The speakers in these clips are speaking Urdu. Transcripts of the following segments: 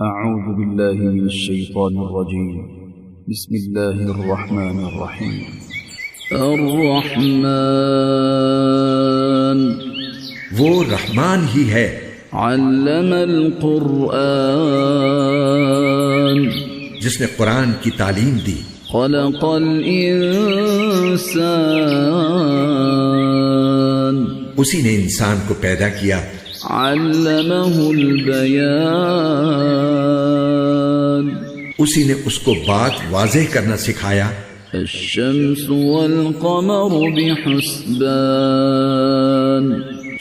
أعوذ بالله من الشيطان الرجيم. بسم الله الرحمن الرحيم. الرحمن وہ رحمان ہی ہے. علم القرآن جس نے قرآن کی تعلیم دی. خلق الإنسان اسی نے انسان کو پیدا کیا. علمہ البیان اسی نے اس کو بات واضح کرنا سکھایا. الشمس والقمر بحسبان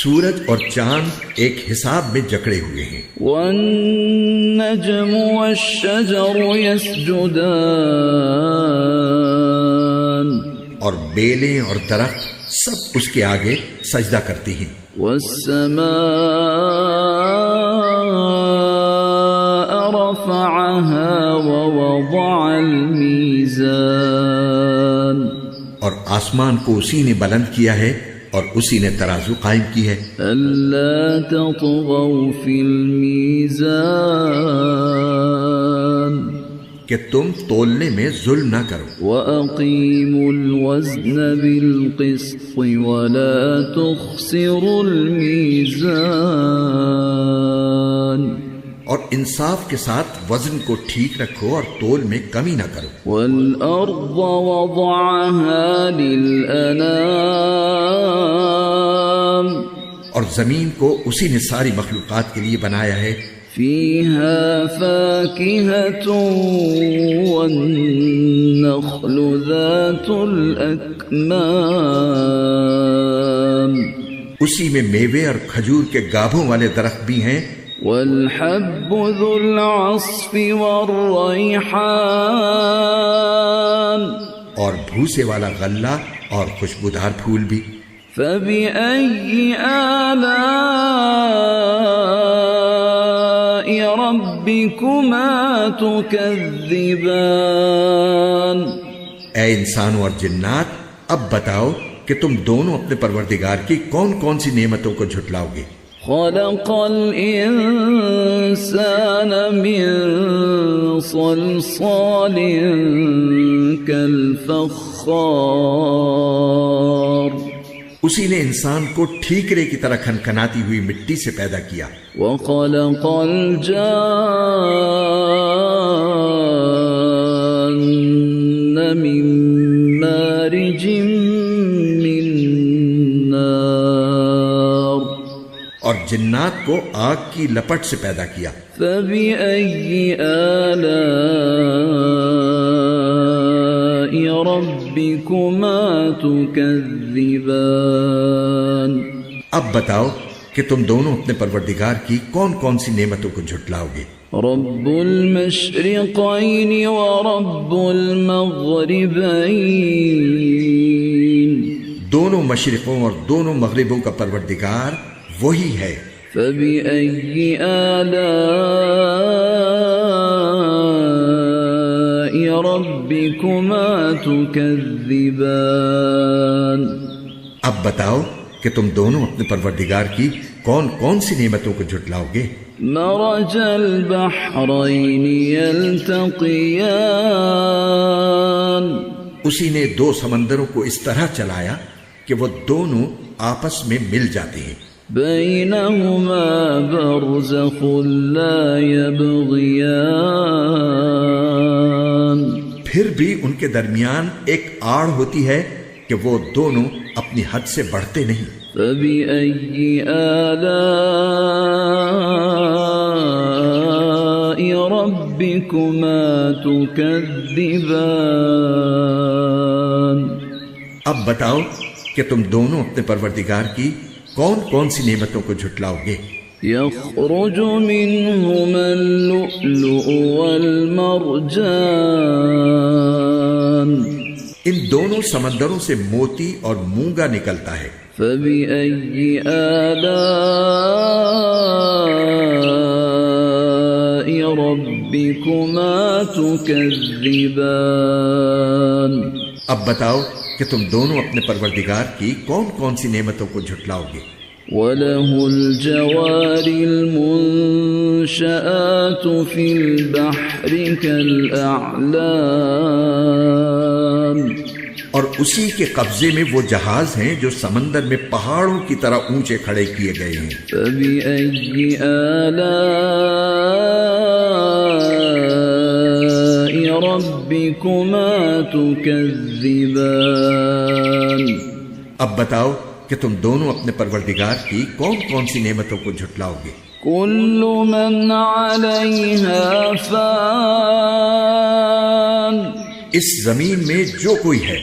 سورج اور چاند ایک حساب میں جکڑے ہوئے ہیں. والنجم والشجر يسجدان اور بیلیں اور درخت سب اس کے آگے سجدہ کرتی ہیں. والسماء رفعها ووضع الميزان اور آسمان کو اسی نے بلند کیا ہے اور اسی نے ترازو قائم کی ہے. ألا تطغوا في الميزان کہ تم تولنے میں ظلم نہ کرو. وَأَقِيمُوا الْوَزْنَ بِالْقِسْطِ وَلَا تُخْسِرُوا الْمِيزَانَ اور انصاف کے ساتھ وزن کو ٹھیک رکھو اور تول میں کمی نہ کرو. وَالْأَرْضَ وَضَعَهَا لِلْأَنَامِ اور زمین کو اسی نے ساری مخلوقات کے لیے بنایا ہے. فِيهَا فَاكِهَةٌ وَالنَّخْلُ ذَاتُ الْأَكْمَامِ اسی میں میوے اور کھجور کے گابھوں والے درخت بھی ہیں. والحب ذو العصف والریحان اور بھوسے والا غلہ اور خوشبودار پھول بھی. فبأي آلاء ربكما تكذبان اے انسانوں اور جنات، اب بتاؤ کہ تم دونوں اپنے پروردگار کی کون کون سی نعمتوں کو جھٹلاؤ گے. خلق الإنسان من صلصال كالفخار اسی نے انسان کو ٹھیکرے کی طرح کھنکھناتی ہوئی مٹی سے پیدا کیا. وخلق الجان من مارج من نار اور جنات کو آگ کی لپٹ سے پیدا کیا. فبأي آلاء ربكما تكذبان اب بتاؤ کہ تم دونوں اپنے پروردگار کی کون کون سی نعمتوں کو جھٹلاؤ گے. رب المشرقین ورب المغربین دونوں مشرقوں اور دونوں مغربوں کا پروردگار وہی ہے. فبأي آلاء ربكما تكذبان اب بتاؤ کہ تم دونوں اپنے پروردگار کی کون کون سی نعمتوں کو جھٹلاؤ گے. مرج البحرین یلتقیان اسی نے دو سمندروں کو اس طرح چلایا کہ وہ دونوں آپس میں مل جاتے ہیں. بینہما برزخ لا یبغیان پھر بھی ان کے درمیان ایک آڑ ہوتی ہے کہ وہ دونوں اپنی حد سے بڑھتے نہیں. فبأي آلاء ربكما تكذبان اب بتاؤ کہ تم دونوں اپنے پروردگار کی کون کون سی نعمتوں کو جھٹلاؤ گے. يخرج منهما اللؤلؤ والمرجان ان دونوں سمندروں سے موتی اور مونگا نکلتا ہے. فبأي آلاء ربكما تكذبان اب بتاؤ کہ تم دونوں اپنے پروردگار کی کون کون سی نعمتوں کو جھٹلاؤ گے. وله الجوار المنشآت في البحر كالأعلام اور اسی کے قبضے میں وہ جہاز ہیں جو سمندر میں پہاڑوں کی طرح اونچے کھڑے کیے گئے ہیں. فبأي آلاء ربكما تكذبان. اب بتاؤ کہ تم دونوں اپنے پروردگار کی کون کون سی نعمتوں کو جھٹلاؤ گے؟ كل من عليها فان. اس زمین میں جو کوئی ہے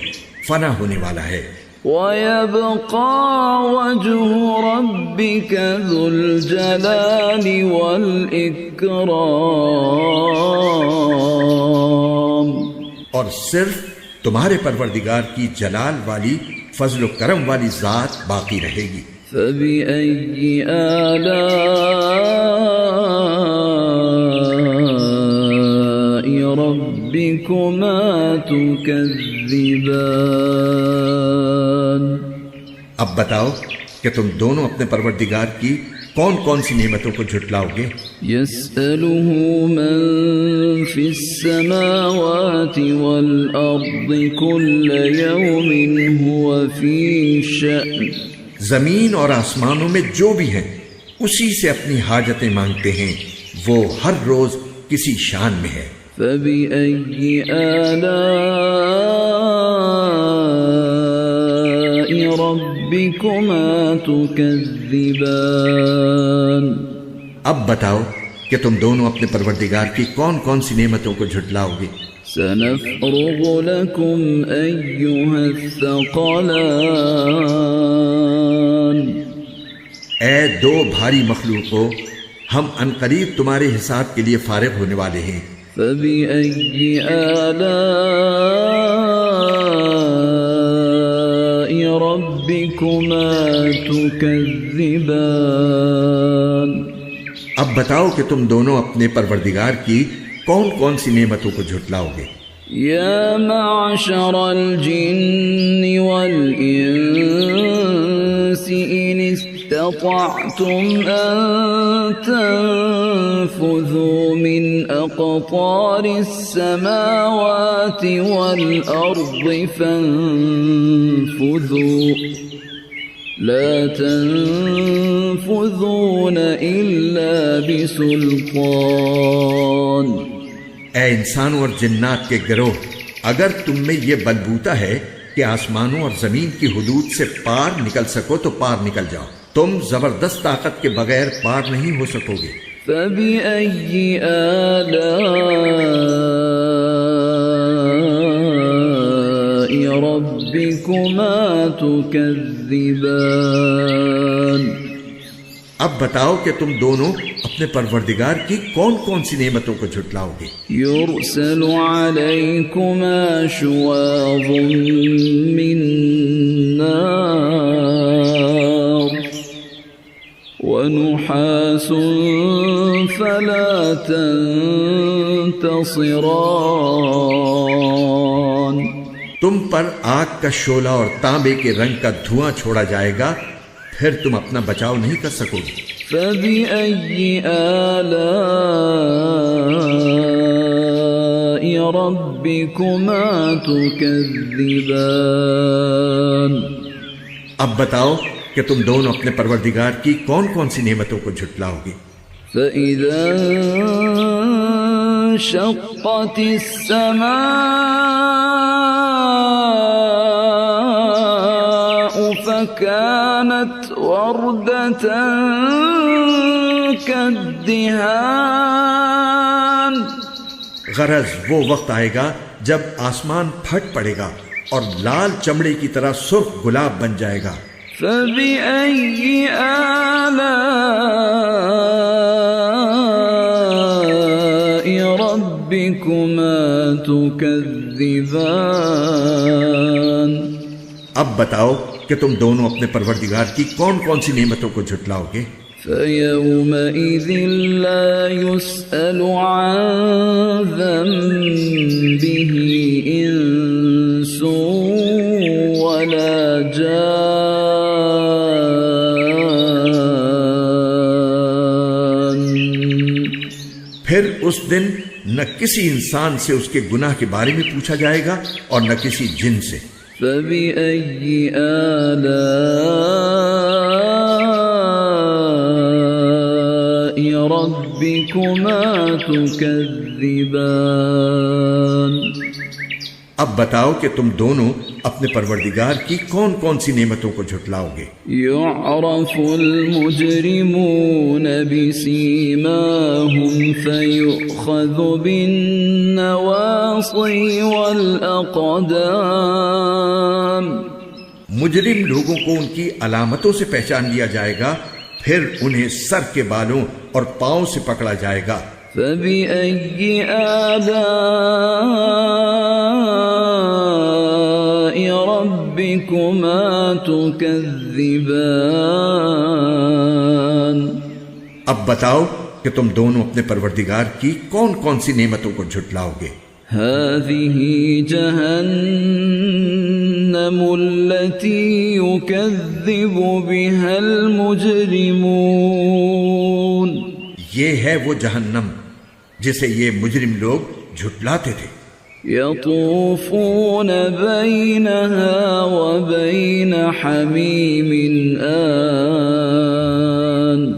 فنا ہونے والا ہے. ويبقى وجه ربك ذو الجلال والإكرام. اور صرف تمہارے پروردگار کی جلال والی فضل و کرم والی ذات باقی رہے گی. فبأي آلاء ربكما تكذبان. اب بتاؤ کہ تم دونوں اپنے پروردگار کی کون کون سی نعمتوں کو جھٹلاؤ گے؟ يسأله من في السماوات والأرض كل يوم هو في شأن. زمین اور آسمانوں میں جو بھی ہیں اسی سے اپنی حاجتیں مانگتے ہیں، وہ ہر روز کسی شان میں ہے. فبأي آلاء ربكما تكذبان. اب بتاؤ کہ تم دونوں اپنے پروردگار کی کون کون سی نعمتوں کو جھٹلاؤ گے؟ سنفرغ لكم أيها الثقلان. اے دو بھاری مخلوقوں، ہم عنقریب تمہارے حساب کے لیے فارغ ہونے والے ہیں. فبأي آلاء ربكما تكذبان. اب بتاؤ کہ تم دونوں اپنے پروردگار کی کون کون سی نعمتوں کو جھٹلاؤ گے؟ يا معشر الجن والإنس إن استطعتم أن تنفذوا من أقطار السماوات والأرض فانفذوا لا تنفذون إلا بسلطان. اے انسانوں اور جنات کے گروہ، اگر تم میں یہ بلبوتا ہے کہ آسمانوں اور زمین کی حدود سے پار نکل سکو تو پار نکل جاؤ. تم زبردست طاقت کے بغیر پار نہیں ہو سکو گے. فبأي آلاء ربكما تكذبان. اب بتاؤ کہ تم دونوں اپنے پروردگار کی کون کون سی نعمتوں کو جھٹلاؤ گے؟ يرسل عليكما شواظ من نار ونحاس فلا تنتصران. تم پر آگ کا شعلہ اور تانبے کے رنگ کا دھواں چھوڑا جائے گا، پھر تم اپنا بچاؤ نہیں کر سکو گے. فبأي آلاء ربكما تكذبان. اب بتاؤ کہ تم دونوں اپنے پروردگار کی کون کون سی نعمتوں کو جھٹلاؤ گے؟ فإذا انشقت السماء فكانت وردة كالدهان. غرض وہ وقت آئے گا جب آسمان پھٹ پڑے گا اور لال چمڑے کی طرح سرخ گلاب بن جائے گا. فبأي آلاء ربكما تكذبان. اب بتاؤ کہ تم دونوں اپنے پروردگار کی کون کون سی نعمتوں کو جھٹلاؤ گے؟ فيومئذ لا يسأل عن ذنبه إنس ولا جان. اس دن نہ کسی انسان سے اس کے گناہ کے بارے میں پوچھا جائے گا اور نہ کسی جن سے۔ فَبِأَيِّ آلَاءِ رَبِّكُمَا تُكَذِّبَانِ؟ اب بتاؤ کہ تم دونوں اپنے پروردگار کی کون کون سی نعمتوں کو جھٹلاؤ گے؟ يعرف المجرمون بسيماهم فيؤخذ بالنواصي والأقدام۔ مجرم لوگوں کو ان کی علامتوں سے پہچان لیا جائے گا، پھر انہیں سر کے بالوں اور پاؤں سے پکڑا جائے گا۔ فَبِأَيِّ آلَاءِ رَبِّكُمَا تُكَذِّبَانِ؟ اب بتاؤ کہ تم دونوں اپنے پروردگار کی کون کون سی نعمتوں کو جھٹلاؤ گے؟ هذه جهنم التي يكذب بها المجرمون۔ یہ ہے وہ جہنم جسے یہ مجرم لوگ جھٹلاتے تھے۔ يطوفون بينها وبين حميم آن۔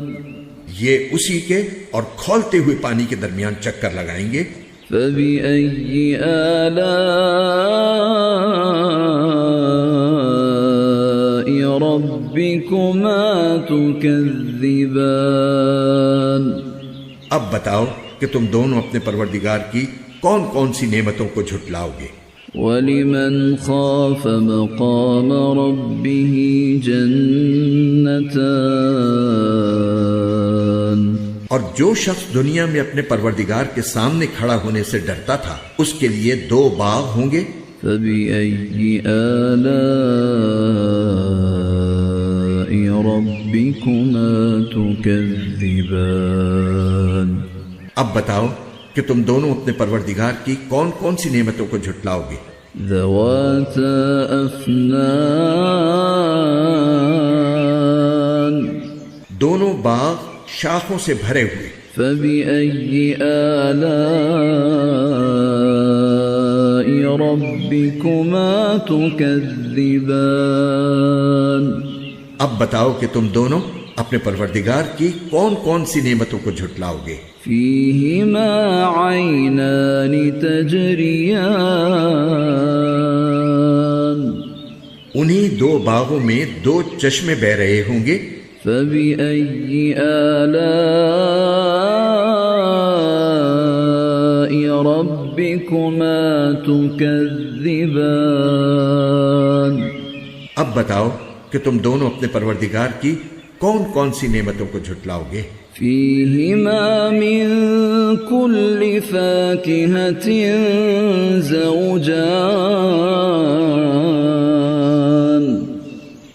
یہ اسی کے اور کھولتے ہوئے پانی کے درمیان چکر لگائیں گے۔ فَبِأَيِّ آلَاءِ رَبِّكُمَا تُكَذِّبَانِ؟ اب بتاؤ کہ تم دونوں اپنے پروردگار کی کون کون سی نعمتوں کو جھٹلاؤ گے؟ وَلِمَنْ خَافَ مَقَامَ رَبِّهِ جَنَّتَانِ۔ اور جو شخص دنیا میں اپنے پروردگار کے سامنے کھڑا ہونے سے ڈرتا تھا اس کے لیے 2 باغ ہوں گے۔ فَبِأَيِّ آلَاءِ رَبِّكُمَا تُكَذِّبَانِ؟ اب بتاؤ کہ تم دونوں اپنے پروردگار کی کون کون سی نعمتوں کو جھٹلاؤ گے؟ ذَوَاتَا أَفْنَانٍ۔ دونوں باغ شاخوں سے بھرے ہوئے۔ فَبِأَيِّ آلَاءِ رَبِّكُمَا تُكَذِّبَانِ؟ اب بتاؤ کہ تم دونوں اپنے پروردگار کی کون کون سی نعمتوں کو جھٹلاؤ گے؟ فِيهِمَا عَيْنَانِ تَجْرِيَانِ۔ انہی 2 باغوں میں 2 چشمے بہ رہے ہوں گے۔ فَبِأَيِّ آلَاءِ رَبِّكُمَا تُكَذِّبَانِ؟ اب بتاؤ کہ تم دونوں اپنے پروردگار کی کون کون سی نعمتوں کو جھٹلاؤ گے؟ فِيهِمَا مِن كُلِّ فَاكِهَةٍ زَوْجَانِ۔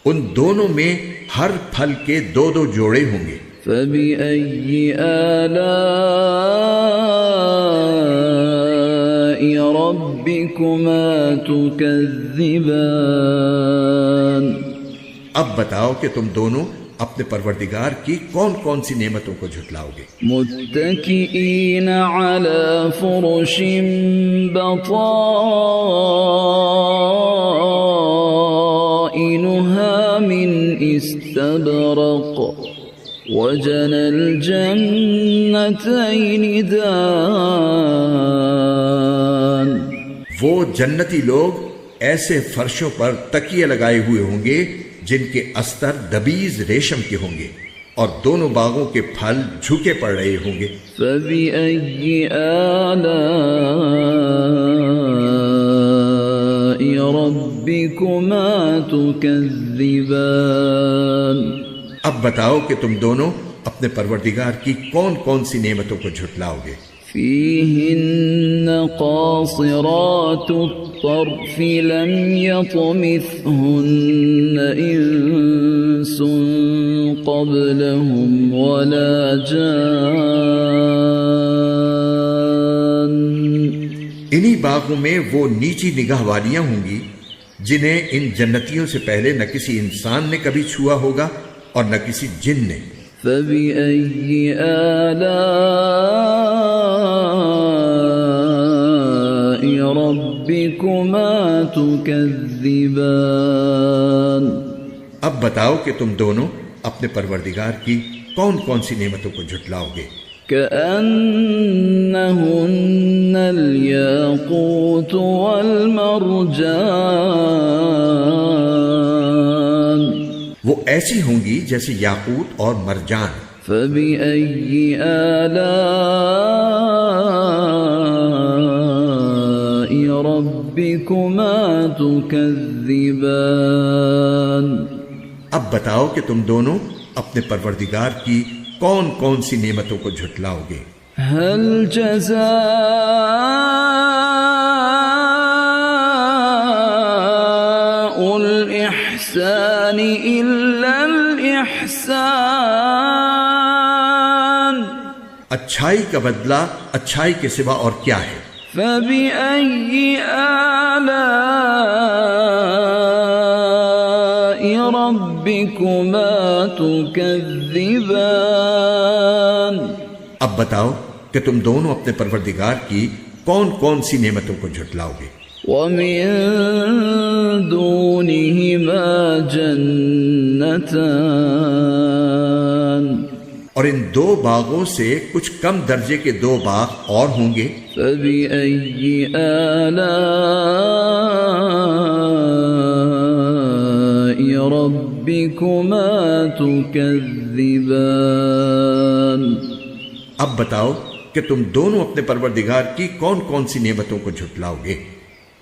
ان دونوں میں ہر پھل کے 2 جوڑے ہوں گے۔ فَبِأَيِّ آلَاءِ رَبِّكُمَا تُكَذِّبَانِ؟ اب بتاؤ کہ تم دونوں اپنے پروردگار کی کون کون سی نعمتوں کو جھٹلاؤ گے؟ متکئین علی فرش بطائنها من استبرق وجنى الجنتين دان۔ وہ جنتی لوگ ایسے فرشوں پر تکیے لگائے ہوئے ہوں گے جن کے استر دبیز ریشم کے ہوں گے اور دونوں باغوں کے پھل جھکے پڑ رہے ہوں گے۔ فَبِأَيِّ آلَاءِ رَبِّكُمَا تُكَذِّبَانِ؟ اب بتاؤ کہ تم دونوں اپنے پروردگار کی کون کون سی نعمتوں کو جھٹلاؤ گے؟ فِيهِنَّ قَاصِرَاتُ الطَّرْفِ لَمْ يَطْمِثْهُنَّ إِنسٌ قَبْلَهُمْ وَلَا جَانٌّ۔ انہی باغوں میں وہ نیچی نگاہ والیاں ہوں گی جنہیں ان جنتیوں سے پہلے نہ کسی انسان نے کبھی چھوا ہوگا اور نہ کسی جن نے۔ فَبِأَيِّ آلَاءِ ربكما تكذبان اب بتاؤ کہ تم دونوں اپنے پروردگار کی کون کون سی نعمتوں کو جھٹلاؤ گے؟ كأنهن الياقوت والمرجان وہ ایسی ہوں گی جیسے یاقوت اور مرجان۔ فبأي آلاء ربكما تكذبان اب بتاؤ کہ تم دونوں اپنے پروردگار کی کون کون سی نعمتوں کو جھٹلاؤ گے؟ هل جزاء الإحسان إلا الإحسان اچھائی کا بدلہ اچھائی کے سوا اور کیا ہے؟ فبأي آلاء ربكما تكذبان اب بتاؤ کہ تم دونوں اپنے پروردگار کی کون کون سی نعمتوں کو جھٹلاؤ گے؟ ومن دونهما جنتان اور ان دو باغوں سے کچھ کم درجے کے دو باغ اور ہوں گے۔ فبأي آلاء ربكما تكذبان اب بتاؤ کہ تم دونوں اپنے پروردگار کی کون کون سی نعمتوں کو جھٹلاؤ گے؟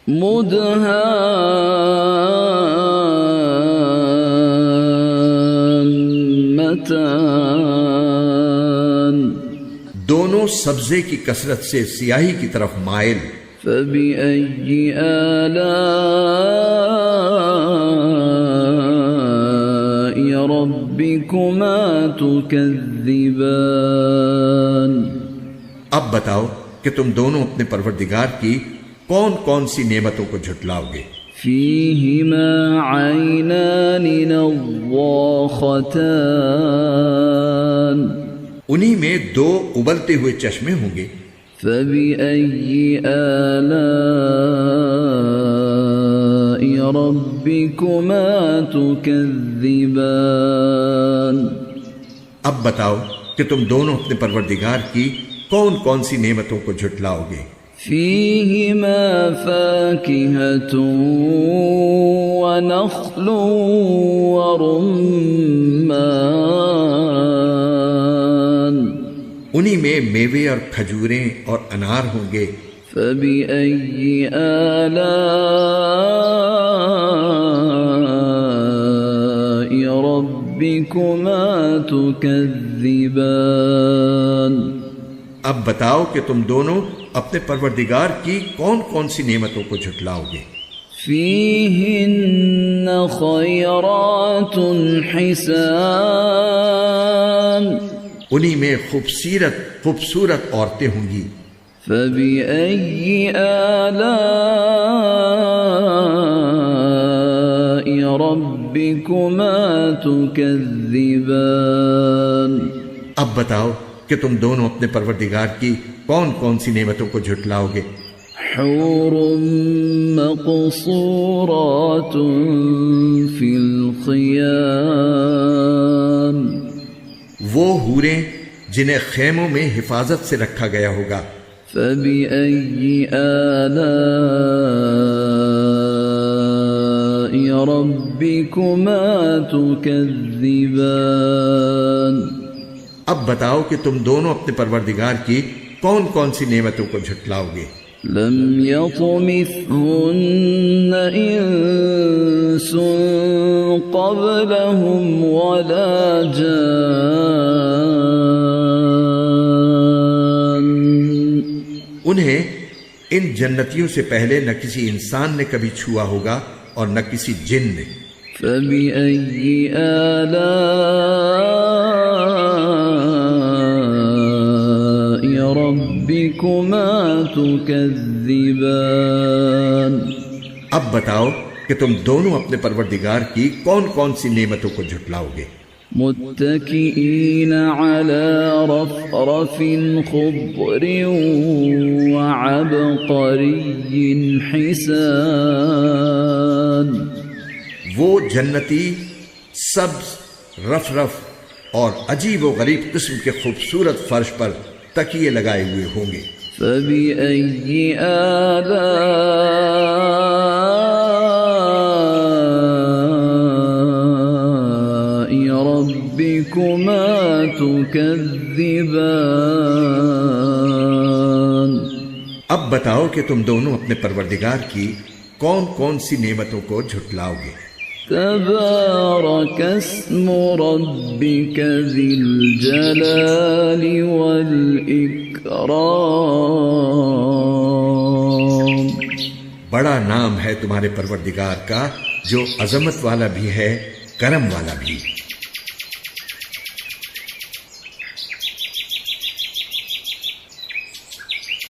مدهامتان دونوں سبزے کی کثرت سے سیاہی کی طرف مائل۔ فبأي آلاء ربكما تكذبان اب بتاؤ کہ تم دونوں اپنے پروردگار کی کون کون سی نعمتوں کو جھٹلاؤ گے؟ فيهما عينان نضاختان انہی میں دو ابلتے ہوئے چشمے ہوں گے۔ فبأي آلاء ربكما تكذبان اب بتاؤ کہ تم دونوں اپنے پروردگار کی کون کون سی نعمتوں کو جھٹلاؤ گے؟ فيهما فاكهة ونخل ورمان انہی میں میوے اور کھجوریں اور انار ہوں گے۔ فبأي آلاء ربكما تكذبان اب بتاؤ کہ تم دونوں اپنے پروردگار کی کون کون سی نعمتوں کو جھٹلاؤ گے؟ فيهن خيرات حسان انہی میں خوبصورت عورتیں ہوں گی۔ فبأي آلاء ربكما تكذبان اب بتاؤ کہ تم دونوں اپنے پروردگار کی کون کون سی نعمتوں کو جھٹلاؤ گے؟ حور مقصورات في الخيام وہ حوریں جنہیں خیموں میں حفاظت سے رکھا گیا ہوگا۔ فبأي آلاء ربكما تكذبان اب بتاؤ کہ تم دونوں اپنے پروردگار کی کون کون سی نعمتوں کو جھٹلاؤ گے؟ لم يطمثهن انس قبلهم ولا جان انہیں ان جنتیوں سے پہلے نہ کسی انسان نے کبھی چھوا ہوگا اور نہ کسی جن نے۔ فبأي آلاء ربكما تكذبان اب بتاؤ کہ تم دونوں اپنے پروردگار کی کون کون سی نعمتوں کو جھٹلاؤ گے؟ متكئين على رفرف خضر عبقري حسان. وہ جنتی سبز رف رف اور عجیب و غریب قسم کے خوبصورت فرش پر تکیے لگائے ہوئے ہوں گے. فبأي آلاء ربكما تكذبان. اب بتاؤ کہ تم دونوں اپنے پروردگار کی کون کون سی نعمتوں کو جھٹلاؤ گے. تبارك اسم ربك ذي الجلال والإكرام. بڑا نام ہے تمہارے پروردگار کا جو عظمت والا بھی ہے کرم والا بھی.